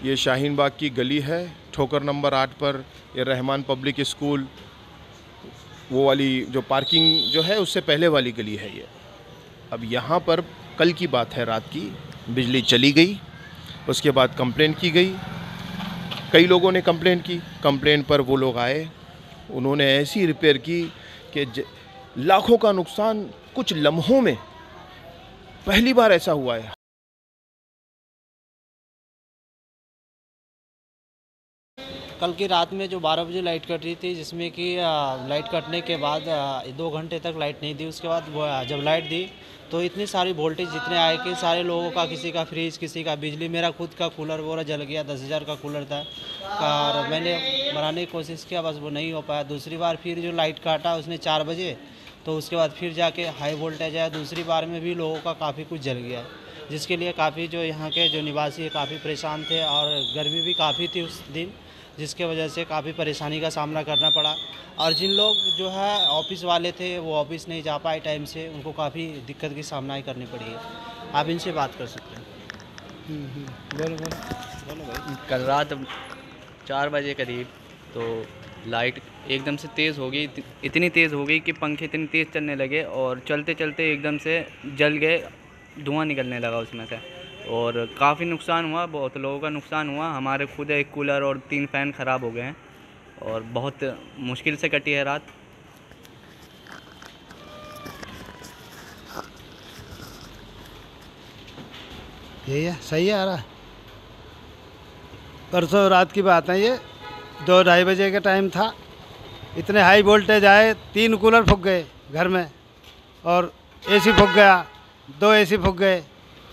ये शाहीन बाग की गली है, ठोकर नंबर 8 पर। ये रहमान पब्लिक स्कूल वो वाली जो पार्किंग जो है उससे पहले वाली गली है ये। अब यहाँ पर कल की बात है, रात की बिजली चली गई। उसके बाद कंप्लेंट की गई, कई लोगों ने कंप्लेंट की। कंप्लेंट पर वो लोग आए, उन्होंने ऐसी रिपेयर की कि लाखों का नुकसान कुछ लम्हों में। पहली बार ऐसा हुआ है। कल की रात में जो 12 बजे लाइट कट रही थी, जिसमें कि लाइट कटने के बाद 2 घंटे तक लाइट नहीं दी। उसके बाद वो जब लाइट दी तो इतनी सारी वोल्टेज जितने आए कि सारे लोगों का, किसी का फ्रिज, किसी का बिजली, मेरा खुद का कूलर वगैरह जल गया। 10,000 का कूलर था और मैंने बनाने की कोशिश किया, बस वो नहीं हो पाया। दूसरी बार फिर जो लाइट काटा उसने 4 बजे, तो उसके बाद फिर जाके हाई वोल्टेज आया। दूसरी बार में भी लोगों का काफ़ी कुछ जल गया, जिसके लिए काफ़ी जो यहाँ के जो निवासी काफ़ी परेशान थे और गर्मी भी काफ़ी थी उस दिन, जिसके वजह से काफ़ी परेशानी का सामना करना पड़ा। और जिन लोग जो है ऑफिस वाले थे वो ऑफिस नहीं जा पाए टाइम से, उनको काफ़ी दिक्कत की सामना करनी पड़ी है। आप इनसे बात कर सकते हैं। बोलो भाई। कल रात 4 बजे करीब तो लाइट एकदम से तेज़ हो गई, इतनी तेज़ हो गई कि पंखे इतनी तेज़ चलने लगे और चलते चलते एकदम से जल गए, धुआं निकलने लगा उसमें से। और काफ़ी नुकसान हुआ, बहुत लोगों का नुकसान हुआ। हमारे खुद एक कूलर और 3 फ़ैन ख़राब हो गए हैं और बहुत मुश्किल से कटी है रात। यही है, सही है आ रहा। परसों रात की बात है ये, 2-2:30 बजे का टाइम था। इतने हाई वोल्टेज आए, 3 कूलर फूक गए घर में और एसी फूक गया, 2 एसी फूक गए,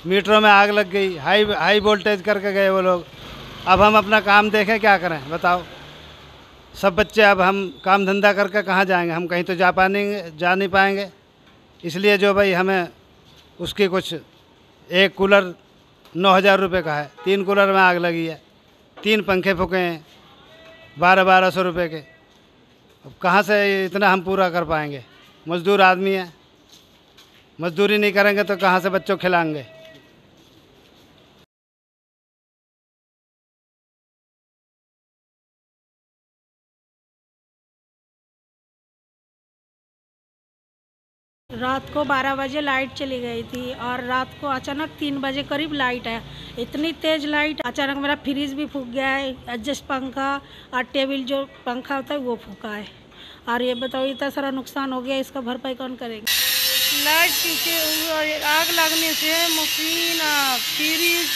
मीटरों में आग लग गई। हाई वोल्टेज करके गए वो लोग। अब हम अपना काम देखें, क्या करें बताओ। सब बच्चे, अब हम काम धंधा करके कहाँ जाएंगे, हम कहीं तो जा नहीं पाएंगे। इसलिए जो भाई हमें उसकी कुछ, एक कूलर 9,000 रुपये का है, 3 कूलर में आग लगी है, 3 पंखे फूके हैं 1200 रुपये के। अब कहाँ से इतना हम पूरा कर पाएंगे। मज़दूर आदमी है, मजदूरी नहीं करेंगे तो कहाँ से बच्चों को खिलाएंगे। रात को 12 बजे लाइट चली गई थी और रात को अचानक 3 बजे करीब लाइट है। इतनी तेज़ लाइट, अचानक मेरा फ्रिज भी फूक गया है, एडजस्ट पंखा और टेबल जो पंखा होता है वो फूका है। और ये बताओ, इतना सारा नुकसान हो गया, इसका भरपाई कौन करेगा। लाइट के आग लगने से मशीन, फ्रिज,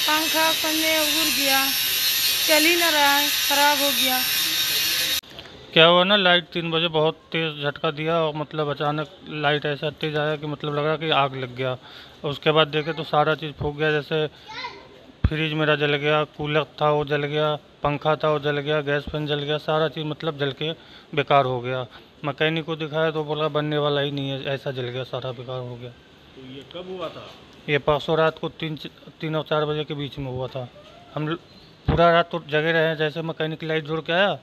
पंखा कन्ने उड़ गया, चल ही न रहा है, ख़राब हो गया। क्या हुआ ना, लाइट 3 बजे बहुत तेज़ झटका दिया और मतलब अचानक लाइट ऐसा तेज़ आया कि मतलब लगा कि आग लग गया। और उसके बाद देखे तो सारा चीज़ फूक गया। जैसे फ्रिज मेरा जल गया, कूलर था वो जल गया, पंखा था वो जल गया, गैस फैन जल गया, सारा चीज़ मतलब जल के बेकार हो गया। मैकेनिक को दिखाया तो बोला बनने वाला ही नहीं है, ऐसा जल गया, सारा बेकार हो गया। तो ये कब हुआ था? ये परसों रात को 3 और 4 बजे के बीच में हुआ था। हम पूरा रात तो जगे रहे। जैसे मैकेनिक लाइट जोड़ के आया,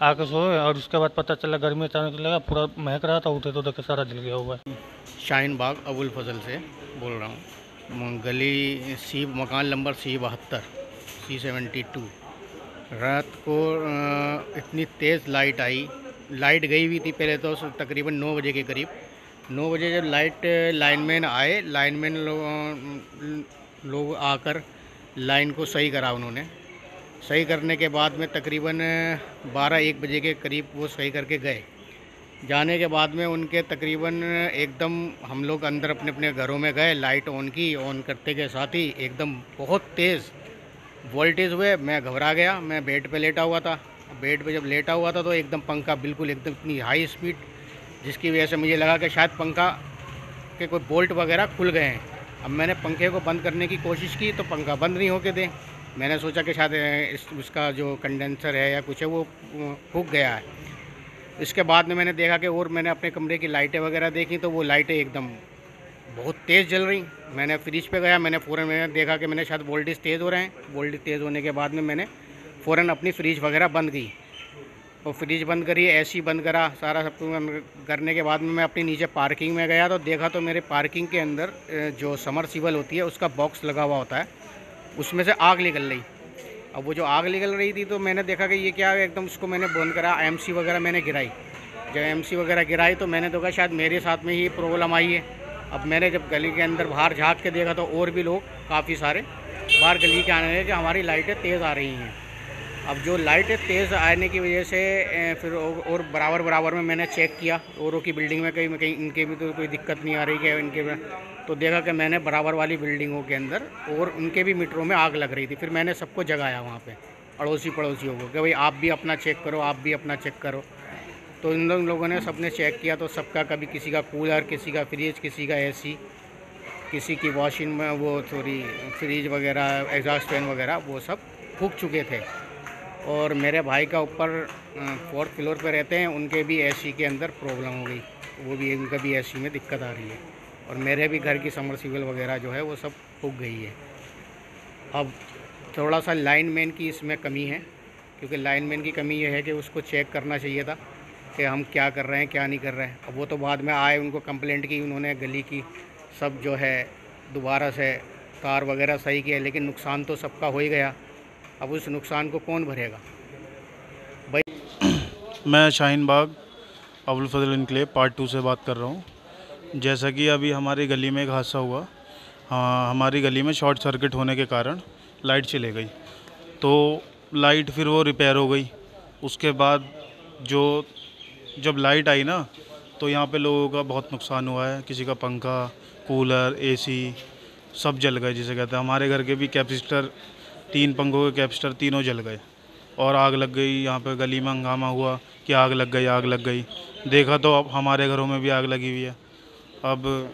आके सोए और उसके बाद पता चला गर्मी अचानक लगा, पूरा महक रहा था। उठे तो देखे सारा जल गया हुआ है। शाहीन बाग अबुल फजल से बोल रहा हूँ, गली सी, मकान नंबर C72, C72। रात को इतनी तेज़ लाइट आई, लाइट गई हुई थी पहले तो तकरीबन 9 बजे के करीब। 9 बजे जब लाइनमैन आए, लाइनमैन लोग आकर लाइन को सही करा। उन्होंने सही करने के बाद में तकरीबन 12-1 बजे के करीब वो सही करके गए। जाने के बाद में उनके तकरीबन एकदम हम लोग अंदर अपने अपने घरों में गए, लाइट ऑन की। ऑन करते के साथ ही एकदम बहुत तेज़ वोल्टेज हुए। मैं घबरा गया, मैं बेड पे लेटा हुआ था। बेड पे जब लेटा हुआ था तो एकदम पंखा बिल्कुल एकदम इतनी हाई स्पीड, जिसकी वजह से मुझे लगा कि शायद पंखा के कोई बोल्ट वगैरह खुल गए हैं। अब मैंने पंखे को बंद करने की कोशिश की तो पंखा बंद नहीं होके दे। मैंने सोचा कि शायद इसका जो कंडेंसर है या कुछ है वो फूक गया है। इसके बाद में मैंने देखा कि और मैंने अपने कमरे की लाइटें वगैरह देखी तो वो लाइटें एकदम बहुत तेज़ जल रही। मैंने फ्रिज पे गया, मैंने फ़ौरन देखा कि मैंने शायद वोल्टेज तेज़ हो रहे हैं। वोल्टेज तेज़ होने के बाद में मैंने फ़ौरन अपनी फ्रिज वगैरह बंद की और फ्रिज बंद करी, एसी बंद करा, सारा सब कुछ करने के बाद में मैं अपनी नीचे पार्किंग में गया तो देखा तो मेरे पार्किंग के अंदर जो समरसीबल होती है उसका बॉक्स लगा हुआ होता है, उसमें से आग निकल रही। अब वो जो आग निकल रही थी तो मैंने देखा कि ये क्या है, एकदम उसको मैंने बंद करा, एमसी वगैरह मैंने गिराई। जब एमसी वगैरह गिराई तो मैंने देखा शायद मेरे साथ में ही प्रॉब्लम आई है। अब मैंने जब गली के अंदर बाहर झाँक के देखा तो और भी लोग काफ़ी सारे बाहर गली के आने लगे कि हमारी लाइटें तेज़ आ रही हैं। अब जो लाइटें तेज़ आने की वजह से फिर और बराबर में मैंने चेक किया औरों की बिल्डिंग में कहीं इनके भी तो कोई दिक्कत नहीं आ रही है इनके में, तो देखा कि मैंने बराबर वाली बिल्डिंगों के अंदर और उनके भी मीटरों में आग लग रही थी। फिर मैंने सबको जगाया वहाँ पे, अड़ोसी पड़ोसियों को, कि भाई आप भी अपना चेक करो, आप भी अपना चेक करो। तो इन लोगों ने सबने चेक किया तो सबका, कभी किसी का कूलर, किसी का फ्रिज, किसी का एसी, किसी की वॉशिंग में वो फ्रिज वगैरह, एग्जॉस्ट फैन वगैरह वो सब फूक चुके थे। और मेरे भाई का ऊपर 4th फ्लोर पे रहते हैं, उनके भी एसी के अंदर प्रॉब्लम हो गई, वो भी उनका भी एसी में दिक्कत आ रही है। और मेरे भी घर की समरसीबल वगैरह जो है वो सब फूक गई है। अब थोड़ा सा लाइनमैन की इसमें कमी है, क्योंकि लाइनमैन की कमी ये है कि उसको चेक करना चाहिए था कि हम क्या कर रहे हैं क्या नहीं कर रहे हैं। अब वो तो बाद में आए, उनको कंप्लेंट की उन्होंने, गली की सब जो है दोबारा से तार वगैरह सही किया, लेकिन नुकसान तो सबका हो ही गया। अब उस नुकसान को कौन भरेगा भाई? मैं शाहीन बाग अबुल फजल इनक्लेव पार्ट 2 से बात कर रहा हूँ। जैसा कि अभी हमारी गली में एक हादसा हुआ, हाँ, हमारी गली में शॉर्ट सर्किट होने के कारण लाइट चली गई, तो लाइट फिर वो रिपेयर हो गई। उसके बाद जब लाइट आई ना, तो यहाँ पे लोगों का बहुत नुकसान हुआ है। किसी का पंखा, कूलर, एसी सब जल गए जिसे कहते हैं। हमारे घर के भी कैपेसिटर, 3 पंखों के कैपेसिटर तीनों जल गए और आग लग गई। यहाँ पे गली में हंगामा हुआ कि आग लग गई। देखा तो अब हमारे घरों में भी आग लगी हुई है। अब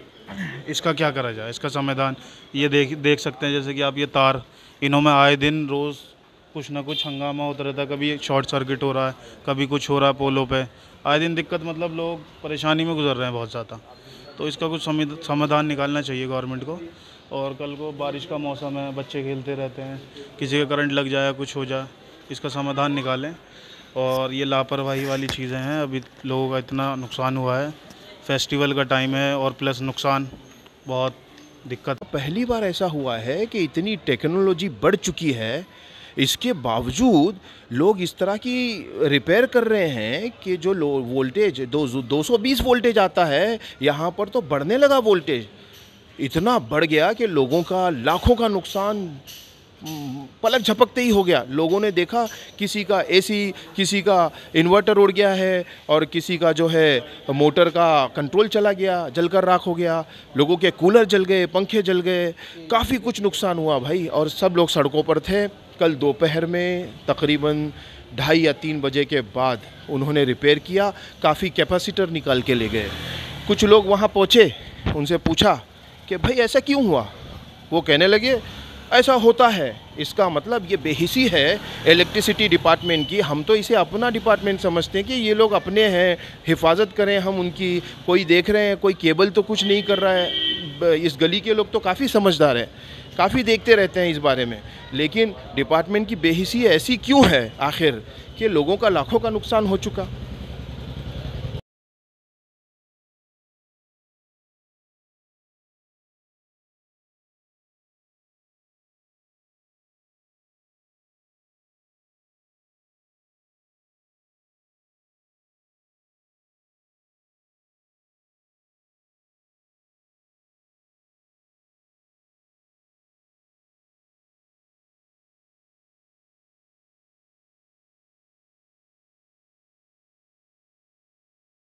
इसका क्या करा जाए, इसका समाधान ये देख सकते हैं। जैसे कि आप ये तार, इन्हों में आए दिन रोज़ कुछ ना कुछ हंगामा होता रहता है। कभी शॉर्ट सर्किट हो रहा है, कभी कुछ हो रहा है पोलों पे, आए दिन दिक्कत, मतलब लोग परेशानी में गुजर रहे हैं बहुत ज़्यादा। तो इसका कुछ समाधान निकालना चाहिए गवर्नमेंट को। और कल को बारिश का मौसम है, बच्चे खेलते रहते हैं, किसी का करंट लग जाए, कुछ हो जाए, इसका समाधान निकालें। और ये लापरवाही वाली चीज़ें हैं। अभी लोगों का इतना नुकसान हुआ है, फेस्टिवल का टाइम है और प्लस नुकसान, बहुत दिक्कत। पहली बार ऐसा हुआ है कि इतनी टेक्नोलॉजी बढ़ चुकी है, इसके बावजूद लोग इस तरह की रिपेयर कर रहे हैं कि जो वोल्टेज 220 वोल्टेज आता है, यहाँ पर तो बढ़ने लगा वोल्टेज। इतना बढ़ गया कि लोगों का लाखों का नुकसान पलक झपकते ही हो गया। लोगों ने देखा किसी का एसी, किसी का इन्वर्टर उड़ गया है और किसी का जो है मोटर का कंट्रोल चला गया, जलकर राख हो गया। लोगों के कूलर जल गए, पंखे जल गए, काफ़ी कुछ नुकसान हुआ भाई। और सब लोग सड़कों पर थे। कल दोपहर में तकरीबन 2:30 या 3 बजे के बाद उन्होंने रिपेयर किया, काफ़ी कैपेसिटर निकाल के ले गए। कुछ लोग वहाँ पहुँचे, उनसे पूछा कि भाई ऐसा क्यों हुआ। वो कहने लगे ऐसा होता है। इसका मतलब ये बेहिसी है इलेक्ट्रिसिटी डिपार्टमेंट की। हम तो इसे अपना डिपार्टमेंट समझते हैं कि ये लोग अपने हैं, हिफाजत करें हम उनकी। कोई देख रहे हैं, कोई केबल तो कुछ नहीं कर रहा है। इस गली के लोग तो काफ़ी समझदार हैं, काफ़ी देखते रहते हैं इस बारे में। लेकिन डिपार्टमेंट की बेहिसी ऐसी क्यों है आखिर कि लोगों का लाखों का नुकसान हो चुका।